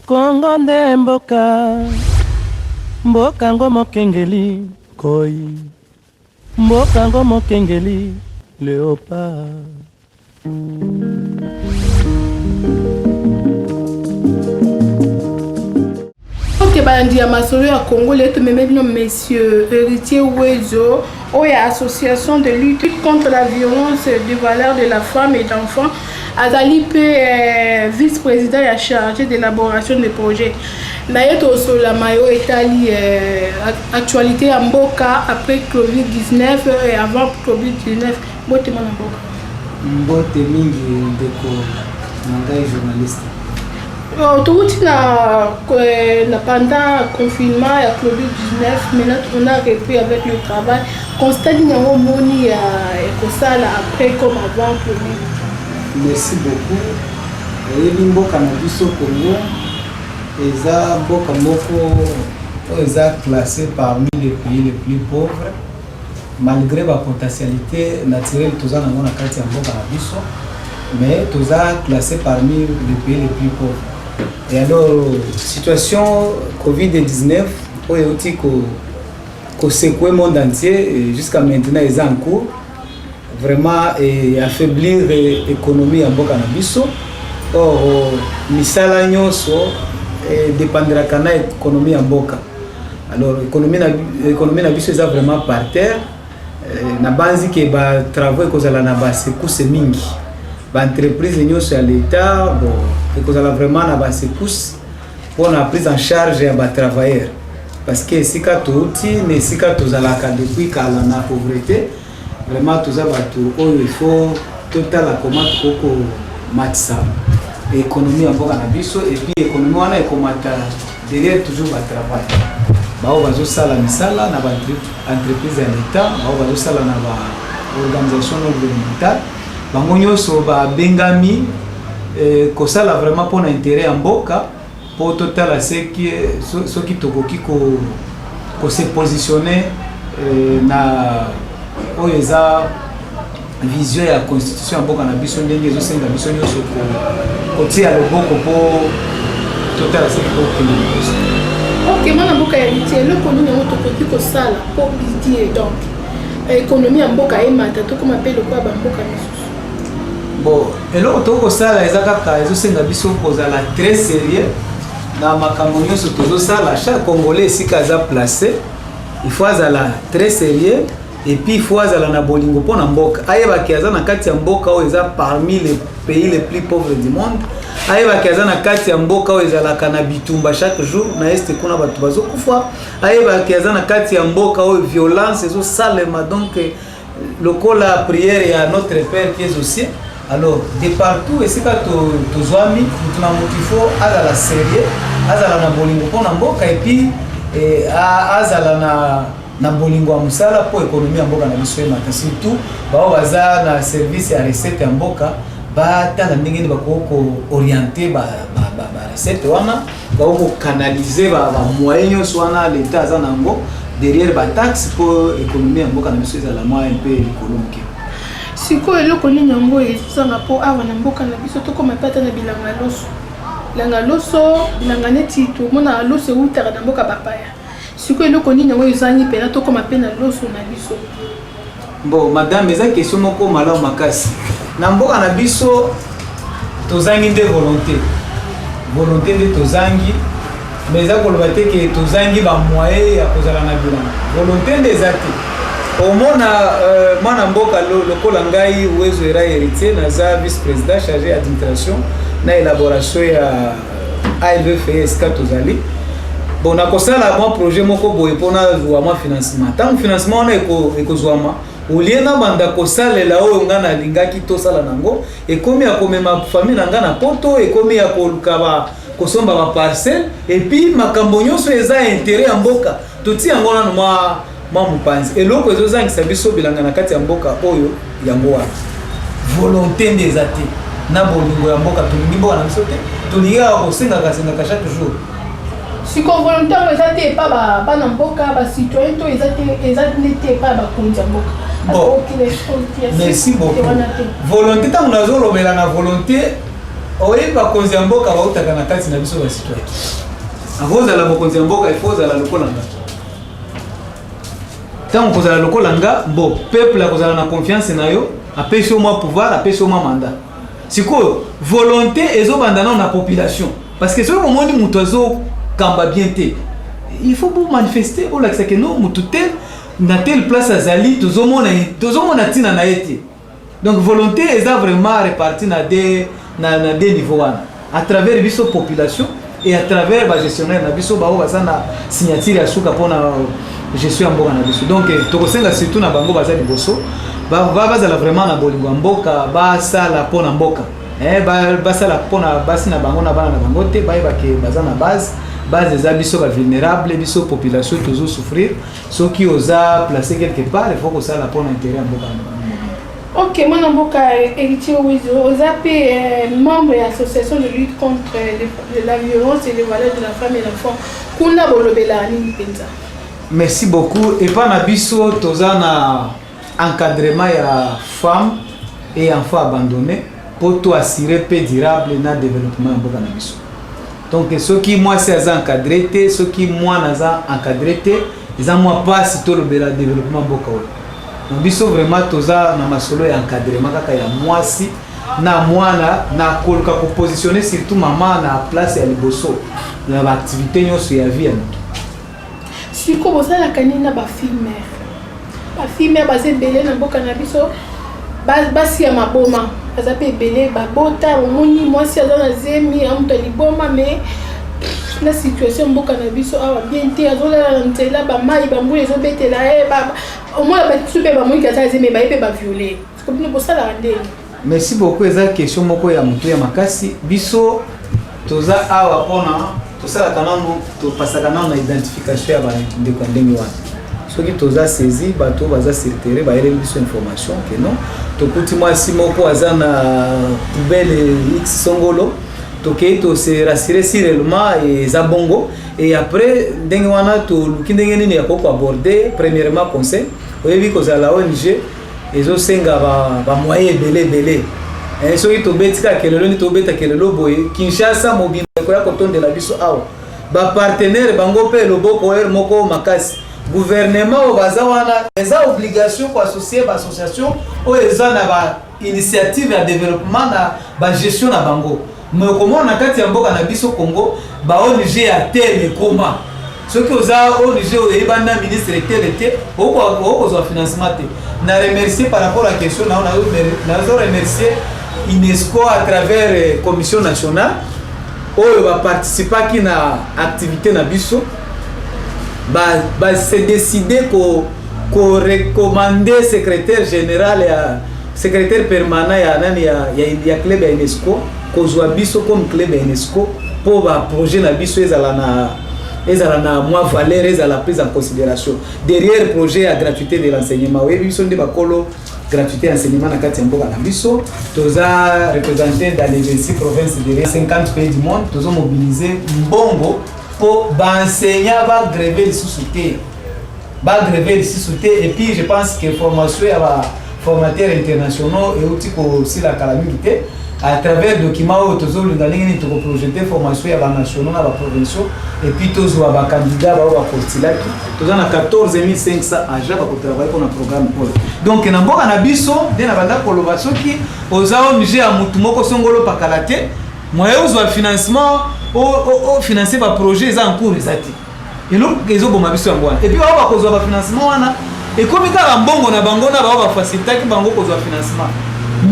Kongo nde mboka ngo mokengeli koi mboka ngo mokengeli léopard. Ok, bandi ya masolo ya Congo leto memebino monsieur Héritier Wezo oya association de lutte contre la violence des valeurs de la femme et d'enfants azali pe vice-président ya chargé d'élaboration des projets. Nayeto sur la mayo etali actualité ya mboka après Covid-19 et avant Covid-19 bote mana mboka. Mbote mingi ndeko nangai journaliste. Tout pendant le confinement et le Covid-19, maintenant on a repris avec le travail. Constat qu'il y a un moni après comme avant le Covid. Merci beaucoup. Et mboka na biso Congo, eza mboka moko eza classé parmi les pays les plus pauvres malgré la potentialité naturelle tous en avons na kati ya mboka na biso, mais tous classé parmi les pays les plus pauvres. Et alors, situation Covid-19, où est-ce que secouer le monde entier, jusqu'à maintenant, ils sont en cours, vraiment affaiblir l'économie en Boka Nabiso. Or, misala nyonso dépendra de l'économie en Boka. Alors, l'économie Nabiso est vraiment par terre. Na banzi ke ba travail ko zala na ba secousse mingi. L'entreprise à l'État, bon, et vraiment na secousse pour la prise en charge des travailleurs. Parce que si tu depuis la pauvreté, vraiment tout ça, il faut total la commande pour matisa. L'économie en Boka-Nabiso et puis l'économie on a derrière toujours le travail. Bao bazo sala misala na entreprise à l'État, bao bazo sala na organisation non gouvernementale. Bangonyo so ba bengami kosala vraiment pour l'intérêt en Boka pour total à ce qui tokoki ko se positionner na oeza vision ya constitution en Boka na biso ndenge zo senga biso nyoso ko tia loboko pour total à ce qui ko OK, moi na Boka ya Héritier le konuni ngo tokoki ko sala pour bidier donc économie en Boka emata to comme appelle quoi ba Boka miso. Bon, et là, on ça les akaka, ils sont d'habitude la très sérieux. Dans ma campagne sur tout ça, chaque Congolais ici kaza placé, il faut la très sérieux et puis il faut la bolingo pour Namboka. Aïeba kiaza na kati ya mboka où ils sont parmi les pays les plus pauvres du monde. Aïeba kiaza na kati ya mboka où ils sont la canabitumba chaque jour na este kuna batu bazo kufa. Aïeba kiaza na kati ya mboka où violence ils sont salema donc le col la prière et à notre Père qui est aussi. Alors, de partout, et c'est quand tu as mis, tu as motivé à la série, à la bolingo pour Namboka, et puis à la bolingo à Moussala pour l'économie en Boka, surtout, na service à recette en Boka, tu orienté la recette, tu canaliser les moyens, soit l'État derrière la taxe pour l'économie en Boka, la moyenne un peu économique. Si ko eloko nini yango ezanga po awa na mboka na biso to koma pata na bilanga loso bilanga neti to mona loso utaka na mboka bapaya. Si ko eloko nini yango ezangi pela to koma pena loso na biso. Bon madame eza question moko malamu makasi. Na mboka na biso tozangi nde volonté nde tozangi mais eza koloba te ke tozangi ba moyen ya kozala na bilanga. Volonté nde ezate. Au mona mwana mboka lokola ngai Wezo Héritier naza vice-président chargé d'administration na élaboration ya ALVFS katozali. Bon nakosala moi projet moko boye pona zuama financement. Tant financement na ekozwama uliena banda kosalela oyo ngana lingaki to sala nango ekomi ya komema famille nanga na poto ekomi ya kolukaba kosomba ba parcelle et puis makambo nyonso eza intérêt ya mboka toti yango na Mamupanzi. Et l'autre chose c'est que biso bilanga na kati ya mboka oyo yango wana. Volonté des athées. Na bolingo ya mboka tulingi mboka na biso te. Tulingi ko senga chaque jour. Si ko volonté ezate pas ba na mboka ba citoyen to ezate n'était pas ba konja mboka. Bon. Merci beaucoup. Volonté tant nazo lobela na volonté oye bakonzi ya mboka bautaka na kati na biso basitwaki akozala bakonzi ya mboka ifo ozala lokola nga ntango kozala lokola nga bo peuple akozala na confiance na yo apesi yo mwa pouvoir apesi yo mwa mandat sikoyo volonté ezobanda nano na population parce que soki omoni moto azokamba bien te il faut pour manifester olakisa ke no motu tel na telle place azali tozomona ntina na ye te donc volonté eza vraiment répartie na des niveaux wana à travers biso population et à travers bagestionnaire na biso bao baza na signature ya suka mpona gestion ya mboka na biso donc tokosenga surtout na bango baza liboso bazala vraiment na bolingo ya mboka basala mpona mboka basala mpona basi na bango na bana na bango te bayebake baza na base eza biso bavulnérable biso population tozosouffrir soki oza placé quelque part il faut kosala mpona intérêt ya mboka. Ok, moi, Namboka Héritier Wizo, OZAP membre de l'association de lutte contre la violence et les valeurs de la femme et l'enfant. Kuna bolobela nini penza. Merci beaucoup. Et pas na biso tozana encadrement ya femmes et enfants abandonnés pour tout assurer paix durable na développement mboka na biso. Donc ceux qui moi c'est encadré te, ceux qui moi naza encadré te, ils ont moi pas si tout le développement mboka. Donc biso vraiment toza na masolo ya encadrement kaka ya mwasi na mwana na koluka ko positionner surtout maman na place ya liboso na ba activité nyonso ya vie ya mutu. Siko bozala kanina ba filmer basé belé na mboka na biso basi ya maboma bazape belé babota omoni mwasi azana zemi amuta liboma mais la situation mboka na biso awa bien te azola ntela ba mai ba mbule ezobetela au moins ba super ba moi kaza zemi ba epe ba violer comme nous bossa la ndenge. Merci beaucoup eza question moko ya mutu ya makasi biso toza awa pona tosala kanano to pasaka na identification ya ba ndeko ndenge wana soki toza saisi bato baza sur terrain ba yele biso information que non to kuti mwasi moko aza na poubelle X songolo toke to se rassurer réellement et zabongo et après ndenge wana to luki ndenge nini ya ko aborder premièrement conseil oyebi ko za la ONG ezo senga ba moyen belé soki to betika kelelo ni to beta kelelo boye Kinshasa mobile ko ya kotonde la biso awa ba partenaire bango pe loboko moko makasi gouvernement o baza wana eza obligation ko associer ba association o eza na ba initiative ya développement na ba gestion na bango mais comment na kati ya mboka na biso Congo ba ONG ya tel koma soki oza ONG o ebanda ministre tel oko zo financement te na remercier par rapport à la question na remercier UNESCO à travers commission nationale oyo ba participer ki na activité na biso ba se décider ko recommander secrétaire général ya secrétaire permanent ya nani ya club ya UNESCO ko zwa biso comme club ya UNESCO pour ba projet na biso ezala na moi valeur ezala prise en considération derrière projet ya gratuité de l'enseignement oui biso ndi bakolo gratuité enseignement na kati ya mboka na biso toza représenté dans les 26 provinces de 50 pays du monde tozo mobiliser mbongo pour enseignants va gréver les sous-soutés et puis je pense que formation ya formateurs internationaux et aussi aussi la calamité à travers documents autour de la ligne de projeter formation ya ba nationaux na ba provinciaux et puis tous ba candidats ba postulats tous on a 14 500 agents pour travailler pour un programme pour donc na mboka na biso de na banda koloba soki oza ONG ya mutu moko songolo pakalate moyen uzwa financement au financer ba projet za en cours ezati elo ezo boma biso yango et puis ba kozwa ba financement wana et comme ka mbongo na bango na ba faciliter ki bango kozwa financement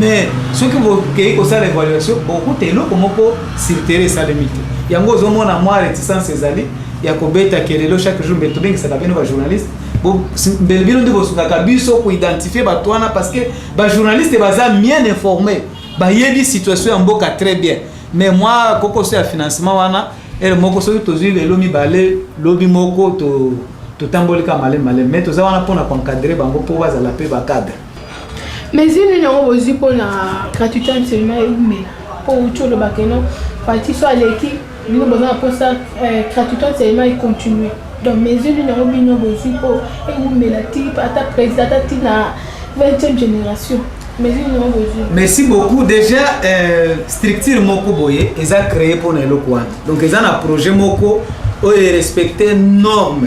mais ce que vous avez comme ça l'évaluation beaucoup de l'eau comme pour s'irriter ça limite yango zo mona moi réticence ezali ya kobeta kelelo chaque jour beto bengi ça kabeno ba journaliste bon belbilo ndi bosuka kabiso ko identifier bato wana parce que ba journaliste baza bien informé ba yebi situation ya mboka très bien mais moi koko c'est financement wana el moko so to zwi lo mi balé lobi moko to tambolika malé mais to za wana pona encadrer bango pour baza la paix ba cadre. Mais il y a aussi pour la gratuité enseignement pour tout le bakeno parti soit l'équipe nous besoin pour ça gratuité enseignement et continuer donc mais il y a aussi pour mais la type à ta présidente na 20e génération Merci beaucoup. Déjà, structure Moko Boye, ils ont créé pour les locaux. Donc, ils ont un projet Moko où ils respectent normes.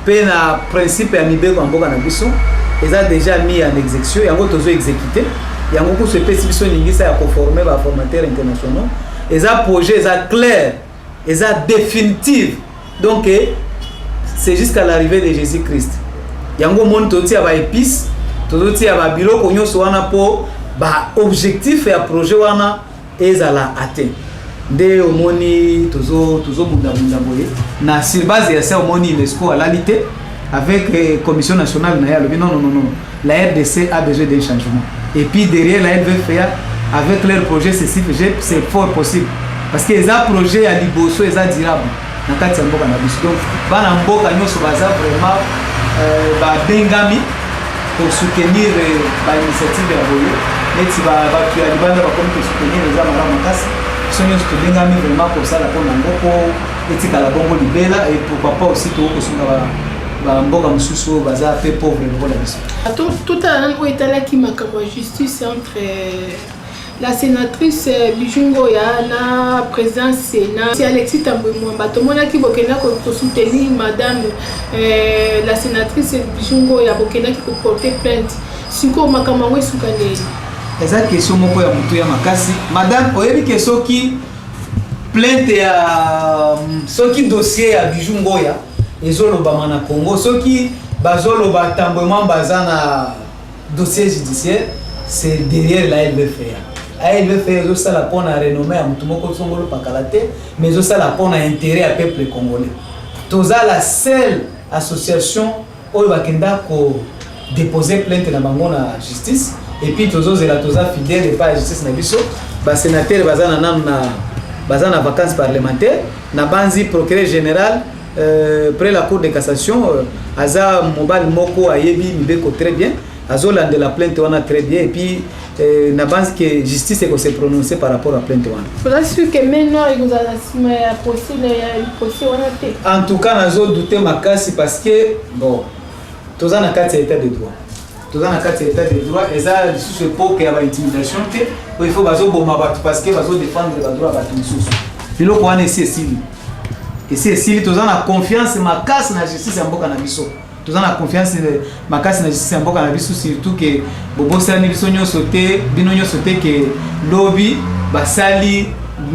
Puis, le principe est mis en Boka Nabiso. Ils ont déjà mis en exécution. Ils ont exécuté. Ils ont spécifié à conformer aux formateurs internationaux. Ils ont projet, ils ont clair, ils ont définitif. Donc, c'est jusqu'à l'arrivée de Jésus-Christ. Il y a un monde qui a épices. Tout il y a un bureau qui a objectif et un projet qui est atteint. Dès au moni, toujours na sur base de ça, au moni l'ESCO à l'alité avec la Commission nationale. Non. La RDC a besoin d'un changement. Et puis derrière la LVFA, avec leur projet, c'est fort possible. Parce que les projets à Liboso, ils sont durables. Donc, Banamboka, nous sommes vraiment Bengami. Pour soutenir l'initiative de la Boye, mais tu vas soutenir les Amaramakass, qui sont vraiment pour ça, la Ponangoko, et la Bongo Libela, et pourquoi pas aussi tout tout à l'heure, où est allé qui m'a comme justice entre la sénatrice Bijungoya, la présidente Sénat, c'est Alexis Tambouemouamba. Tout le monde qui peut soutenir madame la sénatrice Bijungoya, qui peut porter plainte. Si vous avez une question, eza question moko ya mutu ya makasi. Madame, oyebi ke soki plainte ya soki dossier ya Bijungoya ezolobama na Congo, soki bazoloba Tambouemouamba baza na dossier judiciaire, c'est derrière la LVFA. ALVFA aussi la pone à renommée à Mutumoko Songolo Pakalate, mais aussi la pone à intérêt à peuple congolais. Toza la seule association où il va déposer plainte dans la justice, et puis toza la toza fidèle et pas la justice na biso, ba sénateur bazana vacances parlementaires, na banzi procureur général près la cour de cassation, aza mobile moko ayebi mibeko très bien. Azola de la plainte on a très bien et puis na base que justice est s'est prononcé par rapport à plainte on. Pour sûr que maintenant il nous a procès en tout cas nazo douter makasi parce que bon tous en a quatre état de droit. Tous en a quatre état de droit et ça sous époque il y a intimidation il faut bazo boma batu parce que bazo défendre le droit batu sous. Bilo ko ane ici tous en a confiance makasi na justice ya mboka na biso. Tous en a confiance makasi na justice mboka na biso surtout que bobo sani biso nyonso te bino nyonso te que lobby basali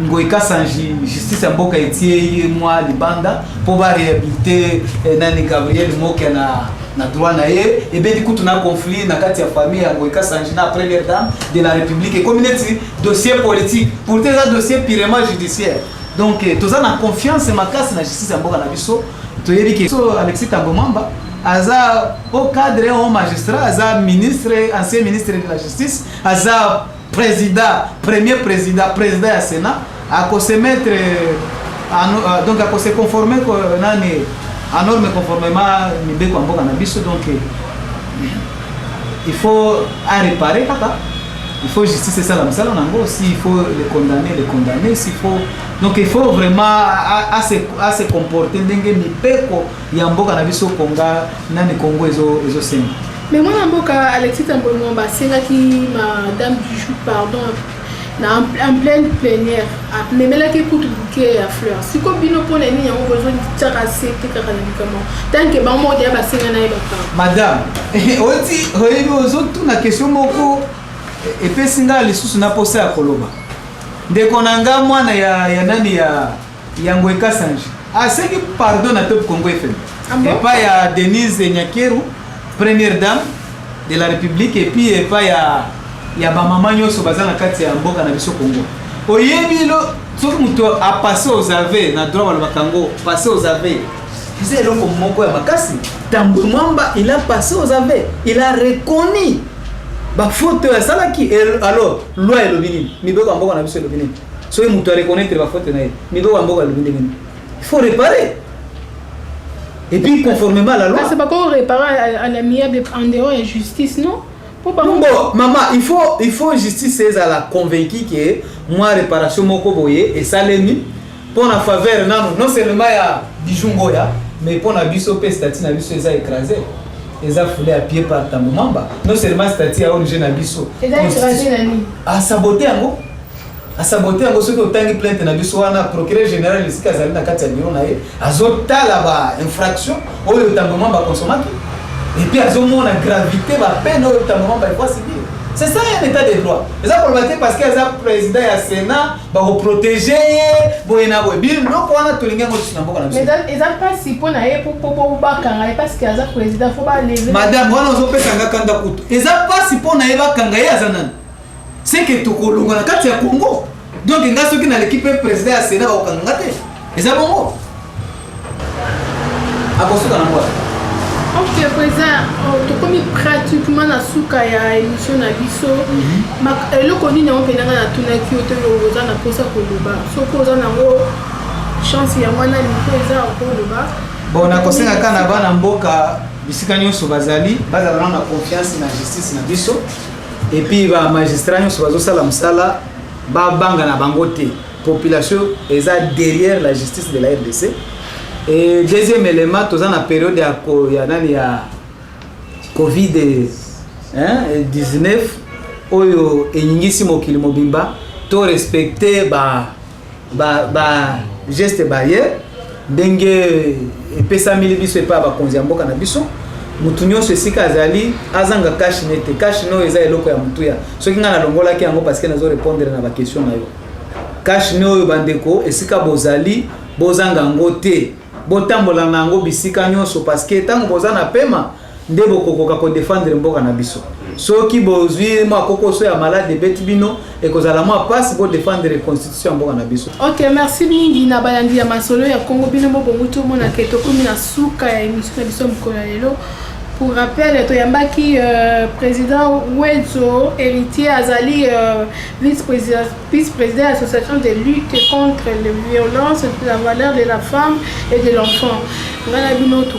ngoika sanji justice mboka etie moi libanda pour ba réhabiliter nani Gabriel Moke na droit na ye et ben du coup tuna conflit na kati ya famille ya ngoika sanji na première dame de la République et communauté dossier politique pour tes dossier purement judiciaire. Donc tous en a confiance makasi na justice mboka na biso to yebi que so Alexis Tambouemouamba Aza au cadre au magistrat, Aza ministre, ancien ministre de la justice, Aza président, premier président du Sénat, à se mettre, donc à se conformer à norme conformément à donc il faut réparer kaka. Il faut justice et ça s'il faut les condamner, s'il faut donc il faut vraiment à se comporter dengue mipeko ya mboka na biso konga nani Congo ezo senga. Mais moi mboka Alexis Tambouemouamba senga ki madame Bijou pardon en pleine plénière mais là qui coûte bouquet à fleurs si ko bino pona ni yango besoin de terrasser te comment tant que ba mo dia ba senga na yeba madame oti oyebi ozotu na question moko et puis singa lisusu na posa ya koloba ndeko nanga mwana ya nani ya ngoika sanji aseki pardon na top Congo FM et pas ya Denise Nyakeru première dame de la République et puis et pas ya ba maman nyonso bazana kati ya mboka na biso Congo oyebi lo soki muto a passé aux aveux na droit wala makango passé aux aveux c'est le moko ya makasi Tambouemouamba il a passé aux aveux il a reconnu ba faute ya salaki alors loi elobini mibeko mboka na biso elobini so y mutu reconnaître ba faute na mibeko mboka elobini il faut réparer et puis conformément à la loi c'est pas qu'on réparer à l'amiable en dehors de justice non bon maman il faut justice à la convaincu que moi réparation moko boye et salemi pour la faveur non seulement ya Bijungoya mais pour na biso pe statut na biso eza écrasé eza foulé à pied par Tambo Mamba. Non seulement statut à origine à biso. À saboter yango. À saboter yango ceux qui ont tangi plainte na biso wana procureur général ici kazali na kati ya bureau na ye. Azotala ba infraction oyo Tambo Mamba consommateur. Et puis azomona gravité ba peine oyo Tambo Mamba il faut subir. C'est ça un état de droit. Les problématique parce qu'il y a un président et un Sénat pour protéger, pour y avoir des billes. Donc, on a tout le monde qui est mais ils n'ont pas si pour parce qu'il y a un président, il faut pas lever. Madame, on a un candidat. Ils n'ont pas si pour c'est que tout le monde a un Congo. Donc, il y a ceux qui ont l'équipe président et un Sénat au Congo. Ils ont bon. Ok, président, comme pratiquement na suka ya émission na biso, le connu na opena na tuna ki otelo oza na posa koloba. Soko oza na ngo chance ya mwana liko eza koloba. Bon, na kosenga kana bana mboka bisika nyonso bazali na confiance na justice na biso. Et puis ba magistrat nyonso bazosala msala ba banga na bango te. Population eza derrière la justice de la RDC. Et deuxième élément, tous en la période de la Covid-19, oyo enyingisi mokili mobimba, to respecter geste barrière, ndenge pesa mili biso epa ba konzi mboka na biso, mutu nyonso esika azali azanga cash nete, cash no eza eloko ya mutu ya. Soki nga na longola ki yango parce que nazo répondre na ba question na yo. Cash no yo bandeko esika bozali bozanga ngote. Botambola nango bisika nyonso parce que tango boza na pema nde bokokoka ko défendre mboka na biso soki bozwi makokoso ya malade beti bino e kozala mwa passe pour défendre constitution mboka na biso. OK, merci mingi na balandi ya masolo ya Congo bino bo bonguto mona keto komi na suka ya émission na biso mkola lelo. Pour rappel, Toyambaki, président Wedzo, héritier Azali, vice-président de l'association de lutte contre les violences, la valeur de la femme et de l'enfant. Nous avons vu notre